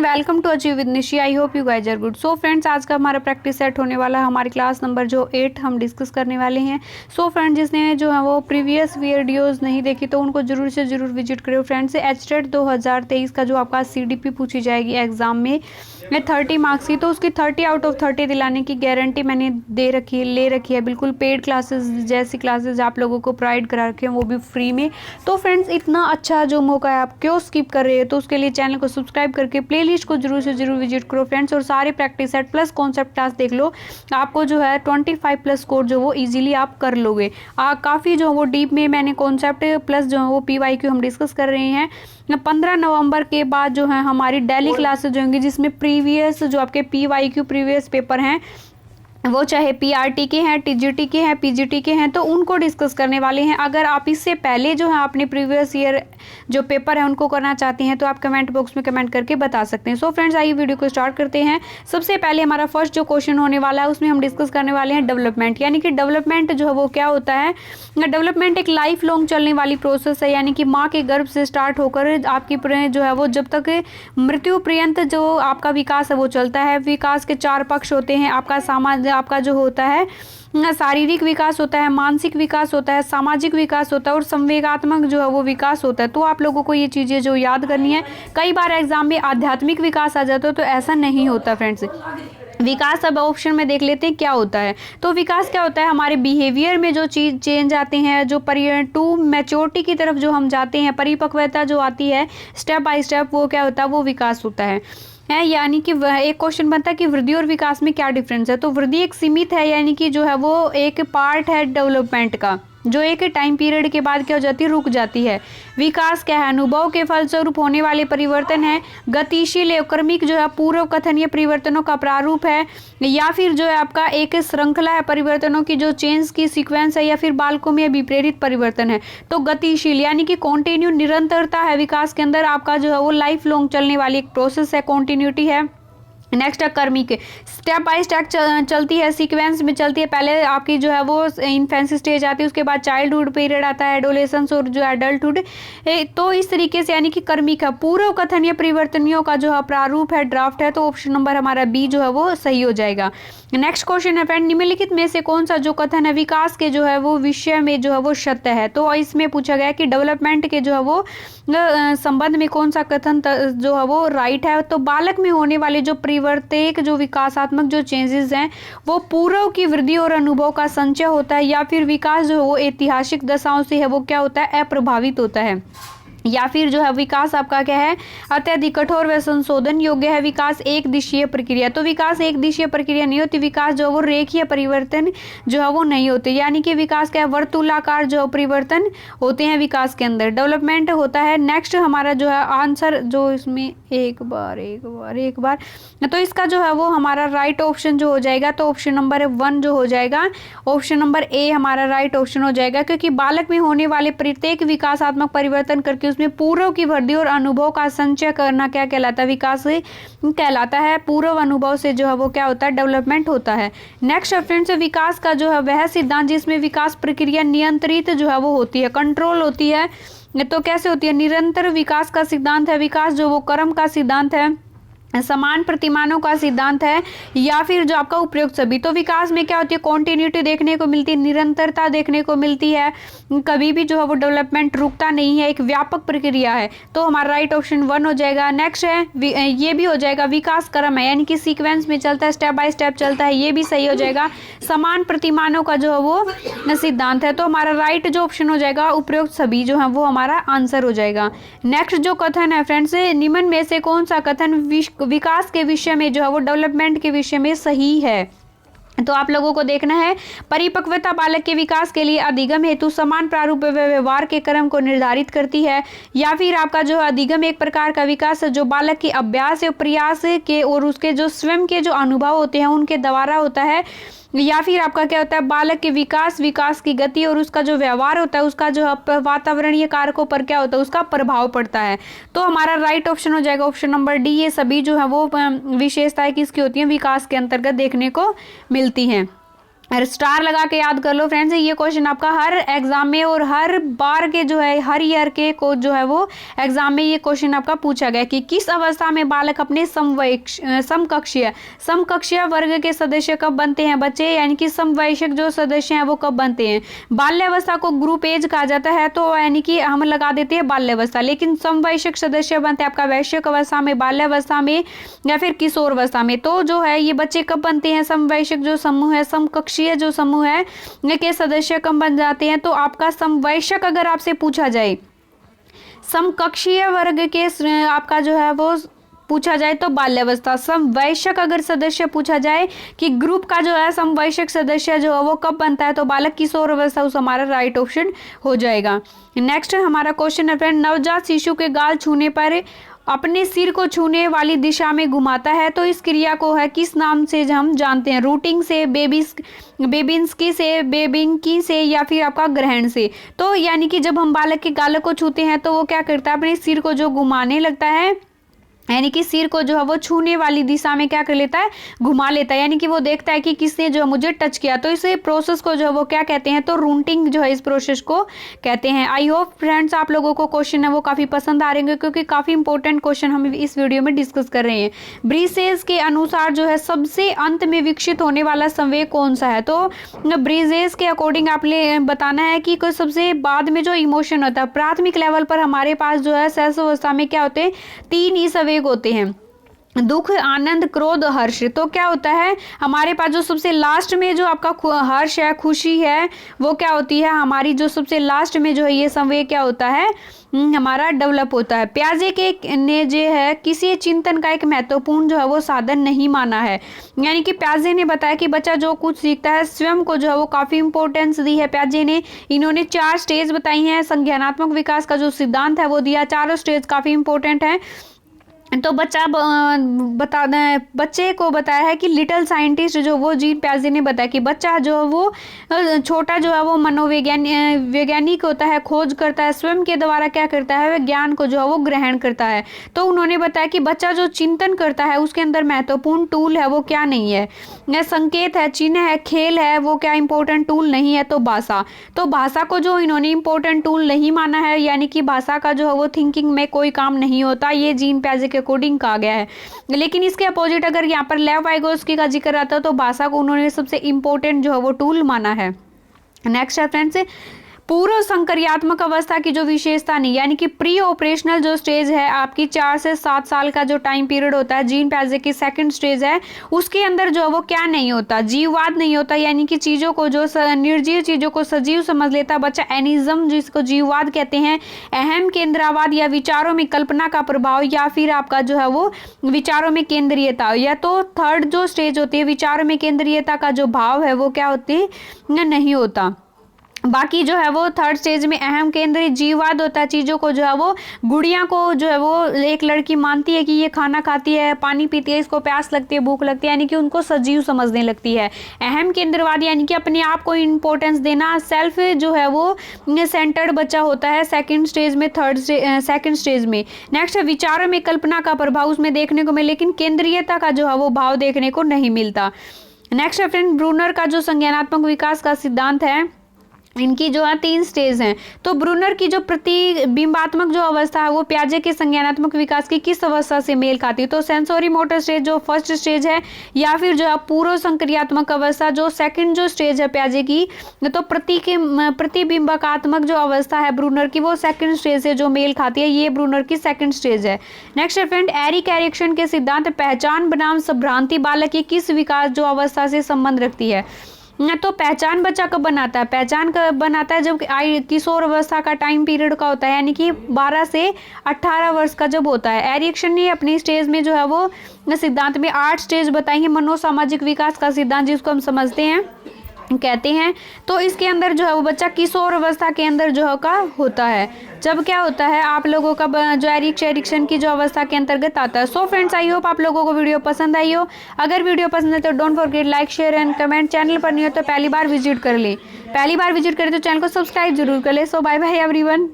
Welcome to achieve with Nishi. I hope you guys are good. So friends, आज का हमारा practice set होने वाला है। हमारी क्लास नंबर जो 8 हम डिस्कस करने वाले हैं। सो फ्रेंड्स, जिसने जो है वो प्रीवियस वीडियोस नहीं देखी तो उनको जरूर से जरूर विजिट करो। फ्रेंड्स, एचटेट 2023 का जो आपका सीडीपी पूछी जाएगी एग्जाम में 30 मार्क्स की, तो उसकी 30 आउट ऑफ 30 दिलाने की गारंटी मैंने ले रखी है। बिल्कुल पेड क्लासेस जैसी क्लासेस आप लोगों को प्रोवाइड करा रखे हैं, वो भी फ्री में। तो फ्रेंड्स, इतना अच्छा जो मौका है, आप क्यों स्किप कर रहे हैं? तो उसके लिए चैनल को सब्सक्राइब करके प्लेलिस्ट को जरूर से जरूर विजिट करो फ्रेंड्स, और सारे practice set plus concept class देख लो। आपको जो है 25 प्लस स्कोर जो वो इजीली आप कर लोगे। काफ़ी जो वो डीप में मैंने कॉन्सेप्ट प्लस जो है वो PYQ हम डिस्कस कर रहे हैं। 15 नवंबर के बाद जो है हमारी डेली क्लासेज जो होंगी, जिसमें प्रीवियस जो आपके PYQ प्रीवियस पेपर हैं, वो चाहे PRT के हैं, TGT के हैं, PGT के हैं, तो उनको डिस्कस करने वाले हैं। अगर आप इससे पहले जो है अपने प्रीवियस ईयर जो पेपर है उनको करना चाहते हैं तो आप कमेंट बॉक्स में कमेंट करके बता सकते हैं। सो फ्रेंड्स, आइए वीडियो को स्टार्ट करते हैं। सबसे पहले हमारा फर्स्ट जो क्वेश्चन होने वाला है उसमें हम डिस्कस करने वाले हैं डेवलपमेंट। यानी कि डेवलपमेंट जो है वो क्या होता है? डेवलपमेंट एक लाइफ लॉन्ग चलने वाली प्रोसेस है। यानी कि माँ के गर्भ से स्टार्ट होकर आपकी जो है वो जब तक मृत्यु पर्यंत जो आपका विकास है वो चलता है। विकास के 4 पक्ष होते हैं। आपका जो होता है शारीरिक विकास होता है, मानसिक विकास होता है, सामाजिक विकास होता है और संवेगात्मक जो है वो विकास होता है। तो आप लोगों को ये चीज़ें जो याद करनी है। कई बार एग्जाम में आध्यात्मिक विकास आ जाता है, तो ऐसा नहीं होता फ्रेंड्स। विकास अब ऑप्शन में देख लेते हैं क्या होता है। तो विकास क्या होता है? हमारे बिहेवियर में जो चीज़ चेंज आते हैं, जो टू मैच्योरिटी की तरफ जो हम जाते हैं, परिपक्वता जो आती है स्टेप बाय स्टेप, वो क्या होता है? वो विकास होता है। यानी कि वह एक क्वेश्चन बनता है कि वृद्धि और विकास में क्या डिफरेंस है। तो वृद्धि एक सीमित है, यानी कि जो है वो एक पार्ट है डेवलपमेंट का, जो एक टाइम पीरियड के बाद क्या हो जाती है? रुक जाती है। विकास क्या है? अनुभव के फलस्वरूप होने वाले परिवर्तन है। गतिशील एवं क्रमिक जो है पूर्व कथनीय परिवर्तनों का प्रारूप है, या फिर जो है आपका एक श्रृंखला है परिवर्तनों की, जो चेंज की सीक्वेंस है, या फिर बालकों में विप्रेरित परिवर्तन है। तो गतिशील यानी कि कॉन्टिन्यू, निरंतरता है विकास के अंदर। आपका जो है वो लाइफ लॉन्ग चलने वाली एक प्रोसेस है, कॉन्टिन्यूटी है। नेक्स्ट है कर्मिक, स्टेप बाय स्टेप चलती है, सीक्वेंस में चलती है। पहले आपकी जो है वो इन्फेंसी स्टेज आती है, उसके बाद चाइल्डहुड पीरियड आता है, एडोलेसेंस और जो एडल्टहुड। तो इस तरीके से यानी कि कर्मिक है। पूर्व कथनीय परिवर्तनियों का जो है प्रारूप है, ड्राफ्ट है। तो ऑप्शन नंबर हमारा बी जो है वो सही हो जाएगा। नेक्स्ट क्वेश्चन है फ्रेंड, निम्नलिखित में से कौन सा जो कथन है विकास के जो है वो विषय में जो है वो सत्य है। तो इसमें पूछा गया कि डेवलपमेंट के जो है वो संबंध में कौन सा कथन जो है वो राइट है। तो बालक में होने वाले जो प्रत्येक जो विकासात्मक जो चेंजेस हैं वो पूर्व की वृद्धि और अनुभव का संचय होता है, या फिर विकास जो है वो ऐतिहासिक दशाओं से है वो क्या होता है? अप्रभावित होता है। या फिर जो है विकास आपका क्या है? अत्यधिक कठोर व संशोधन योग्य है। विकास एक दिशीय प्रक्रिया। तो विकास एक दिशीय प्रक्रिया नहीं होती। विकास जो है वो रेखीय परिवर्तन जो है वो नहीं होते। यानी कि विकास क्या है? वर्तुलाकार जो परिवर्तन होते हैं विकास के अंदर, डेवलपमेंट होता है। नेक्स्ट हमारा जो है आंसर जो इसमें एक बार तो इसका जो है वो हमारा राइट ऑप्शन जो हो जाएगा, तो ऑप्शन नंबर 1 जो हो जाएगा, ऑप्शन नंबर ए हमारा राइट ऑप्शन हो जाएगा। क्योंकि बालक में होने वाले प्रत्येक विकासात्मक परिवर्तन करके उसमें पूर्व की वृद्धि और अनुभव का संचय करना क्या कहलाता है? विकास कहलाता है। पूर्व अनुभव से जो है वो क्या होता है? डेवलपमेंट होता है। नेक्स्ट फ्रेंड्स, विकास का जो है वह सिद्धांत जिसमें विकास प्रक्रिया नियंत्रित जो है वो होती है, कंट्रोल होती है। तो कैसे होती है? निरंतर विकास का सिद्धांत है। विकास जो वो क्रम का सिद्धांत है, समान प्रतिमानों का सिद्धांत है, या फिर जो आपका उपयुक्त सभी। तो विकास में क्या होती है? कॉन्टिन्यूटी देखने को मिलती है, निरंतरता देखने को मिलती है। कभी भी जो है वो डेवलपमेंट रुकता नहीं है, एक व्यापक प्रक्रिया है। तो हमारा राइट ऑप्शन 1 हो जाएगा। नेक्स्ट है ये भी हो जाएगा, विकास क्रम है, यानी कि सीक्वेंस में चलता है, स्टेप बाय स्टेप चलता है, ये भी सही हो जाएगा। समान प्रतिमानों का जो है वो सिद्धांत है। तो हमारा राइट जो ऑप्शन हो जाएगा, उपयुक्त सभी जो है वो हमारा आंसर हो जाएगा। नेक्स्ट जो कथन है फ्रेंड्स, निम्न में से कौन सा कथन विकास के विषय में जो है वो डेवलपमेंट के विषय में सही है? तो आप लोगों को देखना है, परिपक्वता बालक के विकास के लिए अधिगम हेतु समान प्रारूप व व्यवहार के क्रम को निर्धारित करती है। या फिर आपका जो अधिगम एक प्रकार का विकास है जो बालक के अभ्यास या प्रयास के और उसके जो स्वयं के जो अनुभव होते हैं उनके द्वारा होता है। या फिर आपका क्या होता है? बालक के विकास की गति और उसका जो व्यवहार होता है, उसका जो वातावरणीय कारकों पर क्या होता है? उसका प्रभाव पड़ता है। तो हमारा राइट ऑप्शन हो जाएगा ऑप्शन नंबर डी। ये सभी जो है वो विशेषताएं किसकी होती हैं? विकास के अंतर्गत देखने को मिलती हैं। स्टार लगा के याद कर लो फ्रेंड्स। ये क्वेश्चन आपका हर एग्जाम में और हर बार के जो है हर ईयर के को जो है वो एग्जाम में ये क्वेश्चन आपका पूछा गया कि किस अवस्था में बालक अपने समकक्षीय वर्ग के सदस्य कब बनते हैं बच्चे, यानी कि समवयस्क जो सदस्य हैं वो कब बनते हैं। बाल्यावस्था को ग्रुप एज कहा जाता है, तो यानी कि हम लगा देते हैं बाल्यावस्था, लेकिन समवयस्क सदस्य बनते हैं आपका वयस्क अवस्था में, बाल्यावस्था में या फिर किशोरावस्था में। तो जो है ये बच्चे कब बनते हैं, समवयस्क जो समूह है, समकक्षीय जो समूह है के सदस्य कम बन जाते हैं। तो आपका समवयस्क अगर आपसे पूछा जाए, समकक्षीय वर्ग के आपका जो है वो पूछा जाए तो बाल्यावस्था, समवयस्क अगर सदस्य पूछा जाए कि ग्रुप का जो है समवयस्क सदस्य जो है वो कब बनता है तो बालक किशोर अवस्था उस हमारा राइट ऑप्शन हो जाएगा। नेक्स्ट हमारा क्वेश्चन है फ्रेंड, नवजात शिशु के गाल छूने पर अपने सिर को छूने वाली दिशा में घुमाता है, तो इस क्रिया को है किस नाम से हम जानते हैं, रूटिंग से, बेबिंस्की से, बेबिंकी से या फिर आपका ग्रहण से। तो यानी कि जब हम बालक के गाल को छूते हैं तो वो क्या करता है, अपने सिर को जो घुमाने लगता है, यानी कि सिर को जो है वो छूने वाली दिशा में क्या कर लेता है, घुमा लेता है, यानी कि वो देखता है कि किसने जो है मुझे टच किया। तो इस प्रोसेस को जो है वो क्या कहते हैं, तो रूटिंग जो है इस प्रोसेस को कहते हैं। आई होप फ्रेंड्स आप लोगों को क्वेश्चन है वो काफ़ी पसंद आ रहे हैं, क्योंकि काफ़ी इंपॉर्टेंट क्वेश्चन हम इस वीडियो में डिस्कस कर रहे हैं। ब्रीसेस के अनुसार जो है सबसे अंत में विकसित होने वाला संवेग कौन सा है, तो ब्रीसेस के अकॉर्डिंग आपने बताना है कि कोई सबसे बाद में जो इमोशन होता है, प्राथमिक लेवल पर हमारे पास जो है शैशवावस्था में क्या होते हैं, 3 ही संवेग होते हैं, दुख, आनंद, क्रोध, हर्ष। तो क्या होता है हमारे पास जो सबसे लास्ट में जो आपका हर्ष है, खुशी है, वो क्या होती है हमारी जो सबसे लास्ट में जो है ये संवेग क्या होता है हमारा डेवलप होता है। प्याजे के ने जो है किसी चिंतन का एक महत्वपूर्ण जो है वो साधन नहीं माना है, यानी कि प्याजे ने बताया कि बच्चा जो कुछ सीखता है स्वयं को जो है वो काफ़ी इंपॉर्टेंस दी है प्याजे ने। इन्होंने 4 स्टेज बताई हैं, संज्ञानात्मक विकास का जो सिद्धांत है वो दिया, चारों स्टेज काफ़ी इंपॉर्टेंट है। तो बच्चे को बताया है कि लिटिल साइंटिस्ट जो वो जीन प्याजे ने बताया कि बच्चा जो वो छोटा जो है वो वैज्ञानिक होता है, खोज करता है, स्वयं के द्वारा क्या करता है, ज्ञान को जो है वो ग्रहण करता है। तो उन्होंने बताया कि बच्चा जो चिंतन करता है उसके अंदर महत्वपूर्ण टूल है वो क्या नहीं है, संकेत है, चिन्ह है, खेल है, वो क्या इंपॉर्टेंट टूल नहीं है, तो भाषा। तो भाषा को जो इन्होंने इंपॉर्टेंट टूल नहीं माना है, यानी कि भाषा का जो है वो थिंकिंग में कोई काम नहीं होता, ये जीन प्याजे के अकॉर्डिंग कहा गया है। लेकिन इसके अपोजिट अगर यहाँ पर लेव वाइगोत्स्की का जिक्र आता है तो भाषा को उन्होंने सबसे इंपॉर्टेंट जो है वो टूल माना है। नेक्स्ट है फ्रेंड्स, पूर्व संक्रियात्मक अवस्था की जो विशेषता नहीं, यानी कि प्री ऑपरेशनल जो स्टेज है आपकी 4 से 7 साल का जो टाइम पीरियड होता है, जीन प्याजे की सेकंड स्टेज है, उसके अंदर जो है वो क्या नहीं होता, जीववाद नहीं होता, यानी कि चीज़ों को जो निर्जीव चीज़ों को सजीव समझ लेता बच्चा, एनिज्म जिसको जीववाद कहते हैं, अहम केंद्रावाद या विचारों में कल्पना का प्रभाव, या फिर आपका जो है वो विचारों में केंद्रीयता, या तो थर्ड जो स्टेज होती है विचारों में केंद्रीयता का जो भाव है वो क्या होती है नहीं होता। बाकी जो है वो थर्ड स्टेज में अहम केंद्रित जीववाद होता है, चीज़ों को जो है वो गुड़िया को जो है वो एक लड़की मानती है कि ये खाना खाती है, पानी पीती है, इसको प्यास लगती है, भूख लगती है, यानी कि उनको सजीव समझने लगती है। अहम केंद्रवाद यानी कि अपने आप को इंपॉर्टेंस देना, सेल्फ जो है वो सेंटर्ड बच्चा होता है सेकंड स्टेज में, सेकंड स्टेज में। नेक्स्ट विचारों में कल्पना का प्रभाव उसमें देखने को मिले, लेकिन केंद्रीयता का जो है वो भाव देखने को नहीं मिलता। नेक्स्ट फ्रेंड, ब्रूनर का जो संज्ञानात्मक विकास का सिद्धांत है, इनकी जो है 3 स्टेज हैं। तो ब्रूनर की जो प्रतिबिंबात्मक जो अवस्था है वो प्याजे के संज्ञानात्मक विकास की किस अवस्था से मेल खाती है, तो सेंसोरी मोटर स्टेज जो फर्स्ट स्टेज है, या फिर जो है पूर्व संक्रियात्मक अवस्था जो सेकंड जो स्टेज है प्याजे की, तो प्रतिबिंबकात्मक जो अवस्था है ब्रूनर की वो सेकंड स्टेज से जो मेल खाती है, ये ब्रूनर की सेकंड स्टेज है। नेक्स्ट फ्रेंड, एरिक एरिक्सन के सिद्धांत पहचान बनाम संभ्रांति बालक की किस विकास जो अवस्था से संबंध रखती है, तो पहचान बच्चा कब बनाता है, पहचान कब बनाता है जब किशोर अवस्था का टाइम पीरियड का होता है, यानी कि 12 से 18 वर्ष का जब होता है। एरिक्सन ने अपनी स्टेज में जो है वो सिद्धांत में 8 स्टेज बताई हैं, मनोसामाजिक विकास का सिद्धांत जिसको हम समझते हैं कहते हैं। तो इसके अंदर जो है वो बच्चा किशोर अवस्था के अंदर जो है का होता है, जब क्या होता है आप लोगों का जो एरिक्सन की जो अवस्था के अंतर्गत आता है। सो फ्रेंड्स, आई होप आप लोगों को वीडियो पसंद आई हो। अगर वीडियो पसंद है तो don't forget like, share and comment. Channel पर नहीं हो तो पहली बार विजिट कर ले, पहली बार विजिट करें तो चैनल को सब्सक्राइब जरूर कर ले। सो बाय बाय एवरीवन।